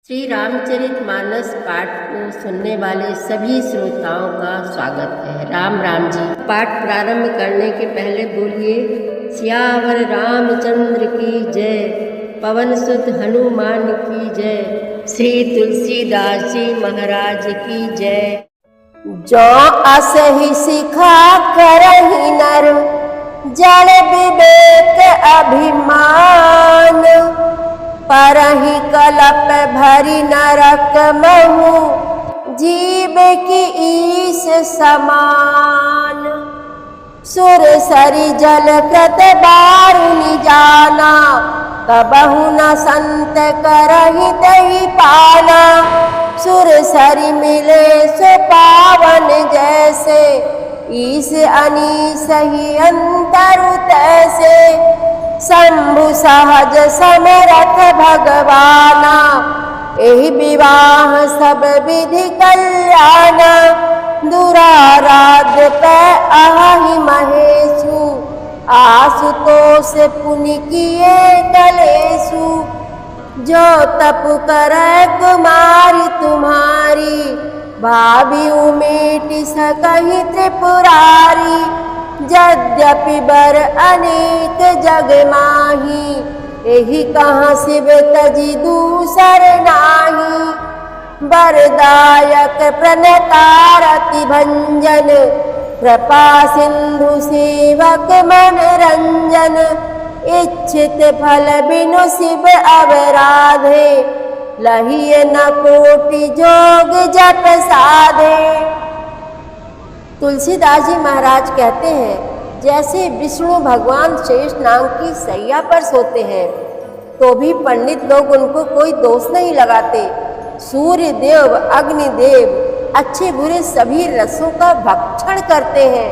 श्री रामचरितमानस पाठ को सुनने वाले सभी श्रोताओं का स्वागत है। राम राम जी। पाठ प्रारंभ करने के पहले बोलिए सियावर रामचंद्र की जय, पवन सुत हनुमान की जय, श्री तुलसीदास जी महाराज की जय। जो असहि सिखा करहि नर, जड़ विवेक अभिमान, परहि कलप भरि नरक महु, जीव की ईस समान। सुर सरि जल कृत बारुनि जाना, कबहु न संत करहि तहि पाना। सुर सरि मिले सो पावन जैसे, ईस अनीस ही अंतर तैसे। शंभु सहज समरथ भगवाना, एहि विवाह सब विधि कल्याणा। दुराराध्य पै अहि महेशु, आशुतोष पुनि किए कलेशु। जो तप करे कुमारी तुम्हारी, भाभी उमेट सकहि त्रिपुरारी। यद्यपि बर अनेक जग माही, एहि कहाँ शिव तजि दूसर नाही। वरदायक प्रणतारति भंजन, कृपा सिंधु सेवक मन रंजन। इच्छित फल बिनु शिव अवराधे, लहिए न कोटि जोग जप साधे। तुलसीदास जी महाराज कहते हैं, जैसे विष्णु भगवान शेष नाग की सैया पर सोते हैं तो भी पंडित लोग उनको कोई दोष नहीं लगाते। सूर्य देव अग्निदेव अच्छे बुरे सभी रसों का भक्षण करते हैं,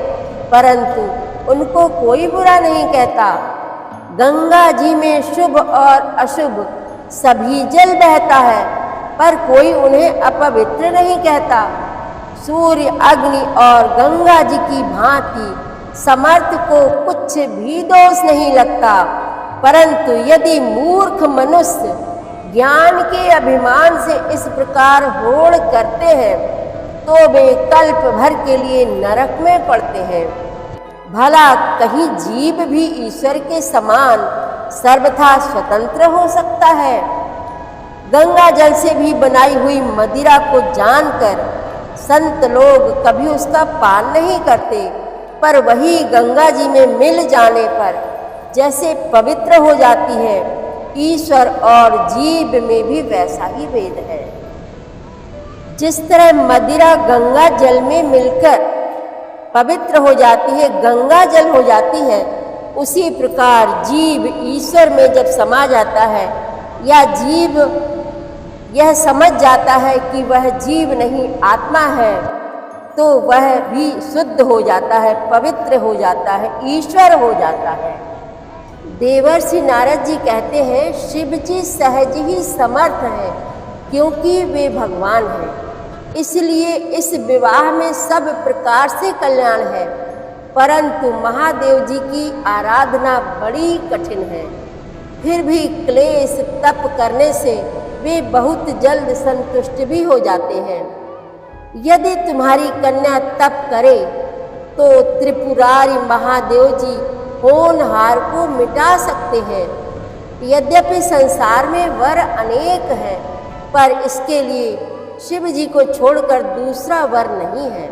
परंतु उनको कोई बुरा नहीं कहता। गंगा जी में शुभ और अशुभ सभी जल बहता है, पर कोई उन्हें अपवित्र नहीं कहता। सूर्य अग्नि और गंगा जी की भांति समर्थ को कुछ भी दोष नहीं लगता, परंतु यदि मूर्ख मनुष्य ज्ञान के अभिमान से इस प्रकार होड़ करते हैं तो वे कल्प भर के लिए नरक में पड़ते हैं। भला कहीं जीव भी ईश्वर के समान सर्वथा स्वतंत्र हो सकता है? गंगा जल से भी बनाई हुई मदिरा को जानकर संत लोग कभी उसका पान नहीं करते, पर वही गंगा जी में मिल जाने पर जैसे पवित्र हो जाती है, ईश्वर और जीव में भी वैसा ही भेद है। जिस तरह मदिरा गंगा जल में मिलकर पवित्र हो जाती है, गंगा जल हो जाती है, उसी प्रकार जीव ईश्वर में जब समा जाता है या जीव यह समझ जाता है कि वह जीव नहीं आत्मा है, तो वह भी शुद्ध हो जाता है, पवित्र हो जाता है, ईश्वर हो जाता है। देवर्षि नारद जी कहते हैं, शिव जी सहज ही समर्थ हैं, क्योंकि वे भगवान हैं, इसलिए इस विवाह में सब प्रकार से कल्याण है। परंतु महादेव जी की आराधना बड़ी कठिन है, फिर भी क्लेश तप करने से वे बहुत जल्द संतुष्ट भी हो जाते हैं। यदि तुम्हारी कन्या तप करे तो त्रिपुरारी महादेव जी होनहार को मिटा सकते हैं। यद्यपि संसार में वर अनेक हैं, पर इसके लिए शिव जी को छोड़कर दूसरा वर नहीं है।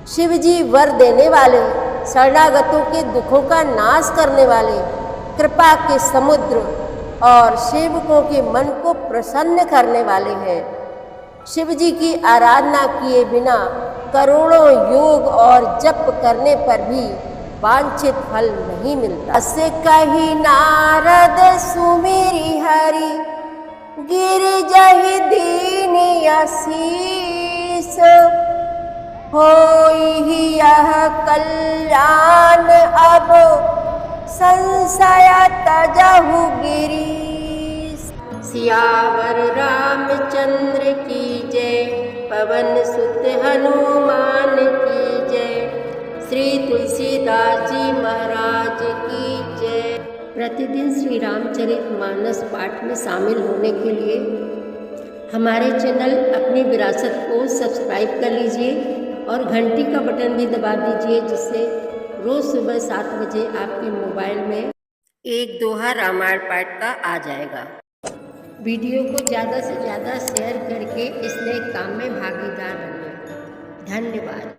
शिव जी वर देने वाले, शरणागतों के दुखों का नाश करने वाले, कृपा के समुद्र और सेवकों के मन को प्रसन्न करने वाले हैं। शिव जी की आराधना किए बिना करोड़ों योग और जप करने पर भी वांछित फल नहीं मिलता। अस कही नारद सुमिरि हरि, गिरिजहि दीन आशीष। होई यह कल्याण अब, संशय तजहु गिरीश। सियावर रामचंद्र की जय, पवन सुत हनुमान की जय, श्री तुलसीदास जी महाराज की जय। प्रतिदिन श्री रामचरितमानस पाठ में शामिल होने के लिए हमारे चैनल अपनी विरासत को सब्सक्राइब कर लीजिए और घंटी का बटन भी दबा दीजिए, जिससे रोज़ सुबह 7 बजे आपके मोबाइल में एक दोहा रामायण पाठ का आ जाएगा। वीडियो को ज़्यादा से ज़्यादा शेयर करके इस नए काम में भागीदार बनिए। धन्यवाद।